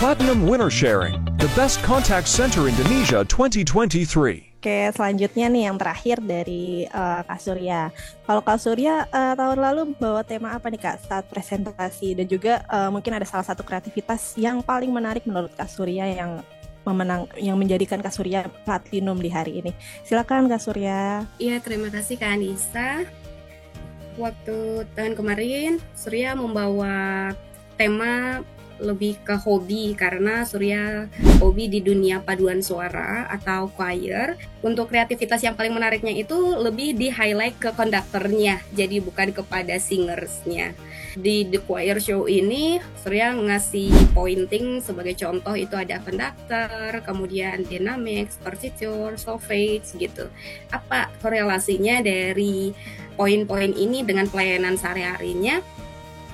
Platinum Winner Sharing, the best contact center Indonesia 2023. Oke, selanjutnya nih yang terakhir dari Kak Surya. Kalau Kak Surya tahun lalu bawa tema apa nih Kak saat presentasi, dan juga mungkin ada salah satu kreativitas yang paling menarik menurut Kak Surya yang menjadikan Kak Surya platinum di hari ini. Silakan Kak Surya. Iya, terima kasih Kak Anissa. Waktu tahun kemarin Surya membawa tema lebih ke hobi, karena Surya hobi di dunia paduan suara atau choir. Untuk kreativitas yang paling menariknya itu lebih di highlight ke konduktornya, jadi bukan kepada singersnya. Di The Choir Show ini Surya ngasih pointing, sebagai contoh itu ada konduktor, kemudian dynamics, partiture, solfege gitu. Apa korelasinya dari poin-poin ini dengan pelayanan sehari-harinya?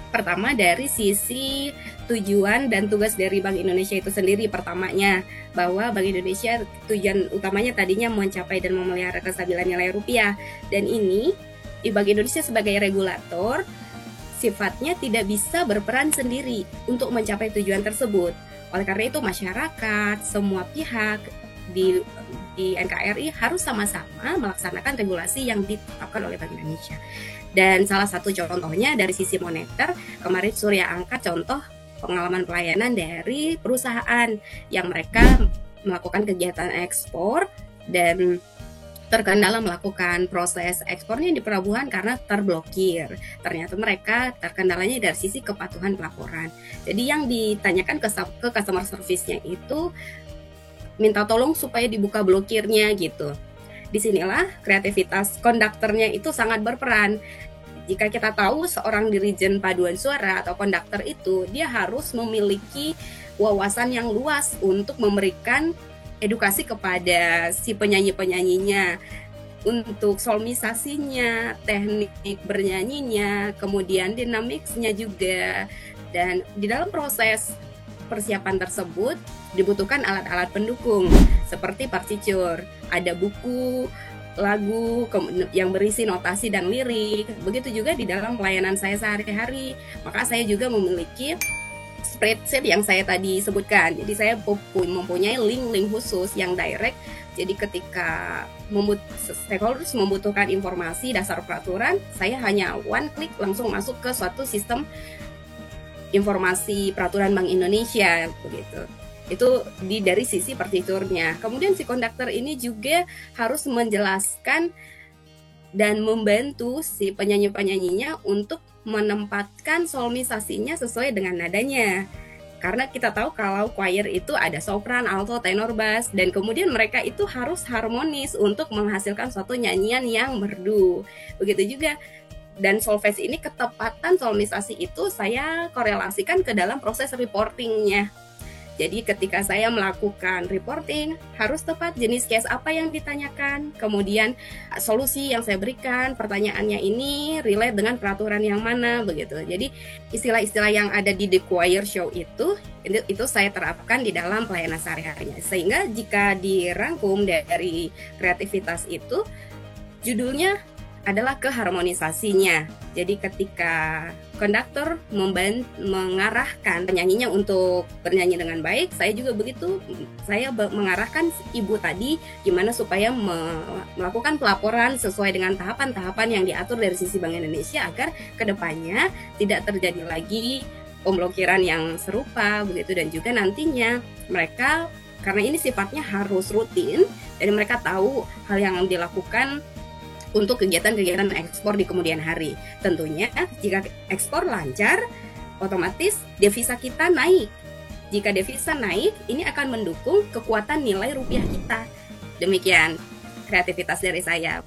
Pertama dari sisi tujuan dan tugas dari Bank Indonesia itu sendiri. Pertamanya bahwa Bank Indonesia tujuan utamanya tadinya mencapai dan memelihara kestabilan nilai rupiah, dan ini di Bank Indonesia sebagai regulator sifatnya tidak bisa berperan sendiri untuk mencapai tujuan tersebut. Oleh karena itu masyarakat, semua pihak di NKRI harus sama-sama melaksanakan regulasi yang ditetapkan oleh Bank Indonesia. Dan salah satu contohnya dari sisi moneter, kemarin Surya angkat contoh pengalaman pelayanan dari perusahaan yang mereka melakukan kegiatan ekspor dan terkendala melakukan proses ekspornya di pelabuhan karena terblokir. Ternyata mereka terkendalanya dari sisi kepatuhan pelaporan. Jadi yang ditanyakan ke customer service-nya itu minta tolong supaya dibuka blokirnya gitu. Disinilah kreativitas konduktornya itu sangat berperan. Jika kita tahu seorang dirijen paduan suara atau konduktor itu, dia harus memiliki wawasan yang luas untuk memberikan edukasi kepada si penyanyi-penyanyinya, untuk solmisasinya, teknik bernyanyinya, kemudian dinamicsnya juga. Dan di dalam proses persiapan tersebut dibutuhkan alat-alat pendukung seperti partiture, ada buku lagu yang berisi notasi dan lirik. Begitu juga di dalam pelayanan saya sehari-hari, maka saya juga memiliki spreadsheet yang saya tadi sebutkan. Jadi saya mempunyai link khusus yang direct. Jadi ketika stakeholders membutuhkan informasi dasar peraturan, saya hanya one click langsung masuk ke suatu sistem informasi peraturan Bank Indonesia begitu. Itu dari sisi partiturnya. Kemudian si konduktor ini juga harus menjelaskan dan membantu si penyanyi-penyanyinya untuk menempatkan solmisasinya sesuai dengan nadanya. Karena kita tahu kalau choir itu ada sopran, alto, tenor, bass, dan kemudian mereka itu harus harmonis untuk menghasilkan suatu nyanyian yang merdu. Begitu juga. Dan solfege ini, ketepatan solmisasi itu saya korelasikan ke dalam proses reportingnya. Jadi ketika saya melakukan reporting, harus tepat jenis case apa yang ditanyakan, kemudian solusi yang saya berikan, pertanyaannya ini relate dengan peraturan yang mana, begitu. Jadi istilah-istilah yang ada di The Choir Show itu saya terapkan di dalam pelayanan sehari-harinya. Sehingga jika dirangkum dari kreativitas itu, judulnya adalah keharmonisasinya. Jadi ketika konduktor mengarahkan penyanyinya untuk bernyanyi dengan baik, saya juga begitu. Saya mengarahkan ibu tadi gimana supaya melakukan pelaporan sesuai dengan tahapan-tahapan yang diatur dari sisi Bank Indonesia, agar kedepannya tidak terjadi lagi pemblokiran yang serupa begitu. Dan juga nantinya mereka, karena ini sifatnya harus rutin, dan mereka tahu hal yang dilakukan untuk kegiatan-kegiatan ekspor di kemudian hari. Tentunya jika ekspor lancar, otomatis devisa kita naik. Jika devisa naik, ini akan mendukung kekuatan nilai rupiah kita. Demikian kreativitas dari saya.